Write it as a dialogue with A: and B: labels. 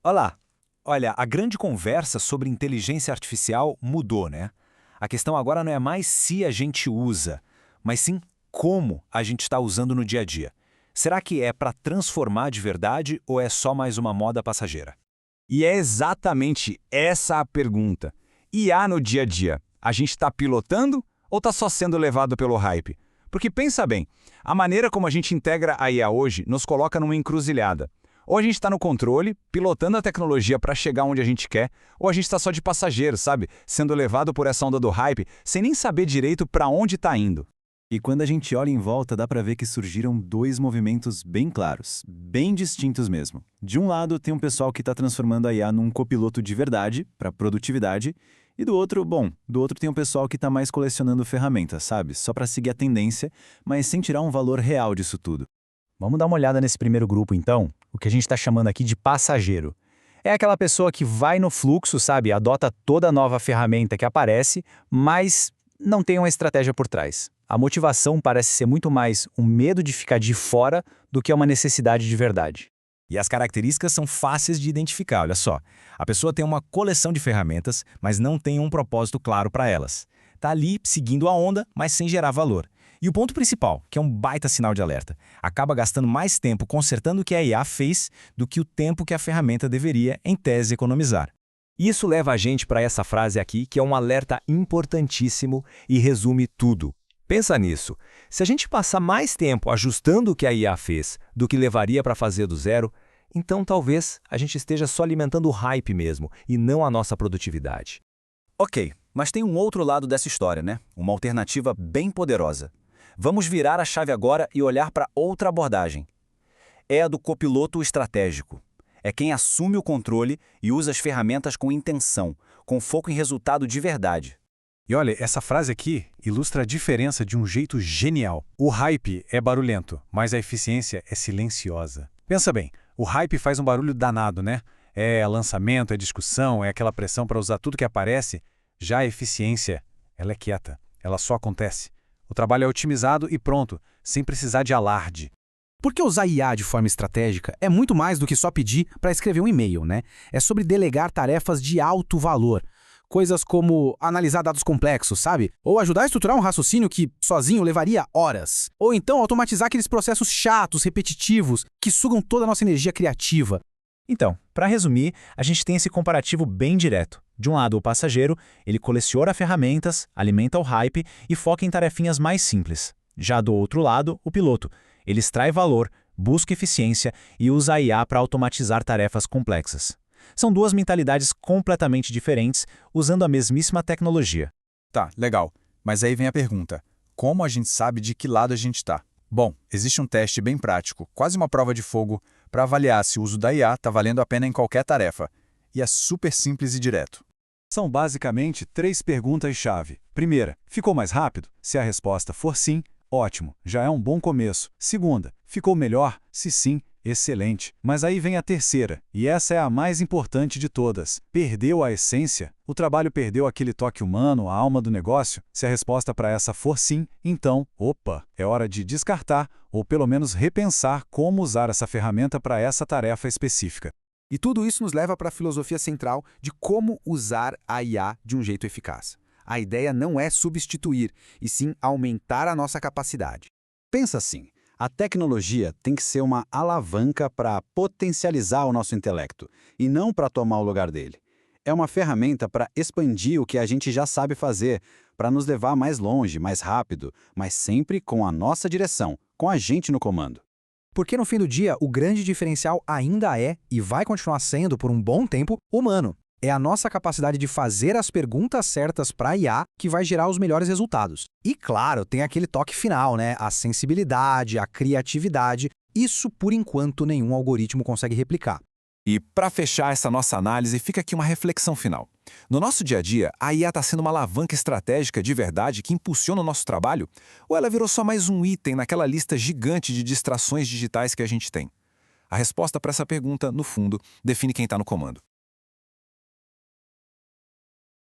A: Olá! Olha, a grande conversa sobre inteligência artificial mudou, né? A questão agora não é mais se a gente usa, mas sim como a gente está usando no dia a dia. Será que é para transformar de verdade ou é só mais uma moda passageira?
B: E é exatamente essa a pergunta. IA no dia a dia, a gente está pilotando ou está só sendo levado pelo hype? Porque pensa bem, a maneira como a gente integra a IA hoje nos coloca numa encruzilhada. Ou a gente está no controle, pilotando a tecnologia para chegar onde a gente quer, ou a gente está só de passageiro, sabe? Sendo levado por essa onda do hype, sem nem saber direito para onde está indo.
C: E quando a gente olha em volta, dá para ver que surgiram dois movimentos bem claros, bem distintos mesmo. De um lado, tem um pessoal que está transformando a IA num copiloto de verdade, para produtividade, e do outro, do outro tem um pessoal que está mais colecionando ferramentas, sabe? Só para seguir a tendência, mas sem tirar um valor real disso tudo.
D: Vamos dar uma olhada nesse primeiro grupo, então, o que a gente está chamando aqui de passageiro. É aquela pessoa que vai no fluxo, sabe? Adota toda nova ferramenta que aparece, mas não tem uma estratégia por trás. A motivação parece ser muito mais um medo de ficar de fora do que uma necessidade de verdade.
E: E as características são fáceis de identificar, olha só. A pessoa tem uma coleção de ferramentas, mas não tem um propósito claro para elas. Está ali seguindo a onda, mas sem gerar valor. E o ponto principal, que é um baita sinal de alerta, acaba gastando mais tempo consertando o que a IA fez do que o tempo que a ferramenta deveria, em tese, economizar.
F: Isso leva a gente para essa frase aqui, que é um alerta importantíssimo e resume tudo. Pensa nisso. Se a gente passar mais tempo ajustando o que a IA fez do que levaria para fazer do zero, então talvez a gente esteja só alimentando o hype mesmo e não a nossa produtividade.
A: Ok, mas tem um outro lado dessa história, né? Uma alternativa bem poderosa. Vamos virar a chave agora e olhar para outra abordagem. É a do copiloto estratégico. É quem assume o controle e usa as ferramentas com intenção, com foco em resultado de verdade.
G: E olha, essa frase aqui ilustra a diferença de um jeito genial. O hype é barulhento, mas a eficiência é silenciosa. Pensa bem, o hype faz um barulho danado, né? É lançamento, é discussão, é aquela pressão para usar tudo que aparece. Já a eficiência, ela é quieta, ela só acontece. O trabalho é otimizado e pronto, sem precisar de alarde.
H: Porque usar IA de forma estratégica é muito mais do que só pedir para escrever um e-mail, né? É sobre delegar tarefas de alto valor. Coisas como analisar dados complexos, sabe? Ou ajudar a estruturar um raciocínio que, sozinho, levaria horas. Ou então automatizar aqueles processos chatos, repetitivos, que sugam toda a nossa energia criativa.
D: Então, para resumir, a gente tem esse comparativo bem direto. De um lado, o passageiro, ele coleciona ferramentas, alimenta o hype e foca em tarefinhas mais simples. Já do outro lado, o piloto, ele extrai valor, busca eficiência e usa a IA para automatizar tarefas complexas. São duas mentalidades completamente diferentes, usando a mesmíssima tecnologia.
B: Tá, legal. Mas aí vem a pergunta. Como a gente sabe de que lado a gente está? Bom, existe um teste bem prático, quase uma prova de fogo, para avaliar se o uso da IA está valendo a pena em qualquer tarefa. E é super simples e direto.
G: São basicamente 3 perguntas-chave. Primeira, ficou mais rápido? Se a resposta for sim, ótimo, já é um bom começo. Segunda, ficou melhor? Se sim, excelente. Mas aí vem a terceira, e essa é a mais importante de todas. Perdeu a essência? O trabalho perdeu aquele toque humano, a alma do negócio? Se a resposta para essa for sim, então, opa, é hora de descartar ou pelo menos repensar como usar essa ferramenta para essa tarefa específica.
H: E tudo isso nos leva para a filosofia central de como usar a IA de um jeito eficaz. A ideia não é substituir, e sim aumentar a nossa capacidade.
C: Pensa assim, a tecnologia tem que ser uma alavanca para potencializar o nosso intelecto, e não para tomar o lugar dele. É uma ferramenta para expandir o que a gente já sabe fazer, para nos levar mais longe, mais rápido, mas sempre com a nossa direção, com a gente no comando.
H: Porque no fim do dia, o grande diferencial ainda é, e vai continuar sendo por um bom tempo, humano. É a nossa capacidade de fazer as perguntas certas para a IA que vai gerar os melhores resultados. E claro, tem aquele toque final, né? A sensibilidade, a criatividade. Isso, por enquanto, nenhum algoritmo consegue replicar.
E: E para fechar essa nossa análise, fica aqui uma reflexão final. No nosso dia a dia, a IA está sendo uma alavanca estratégica de verdade que impulsiona o nosso trabalho? Ou ela virou só mais um item naquela lista gigante de distrações digitais que a gente tem? A resposta para essa pergunta, no fundo, define quem está no comando.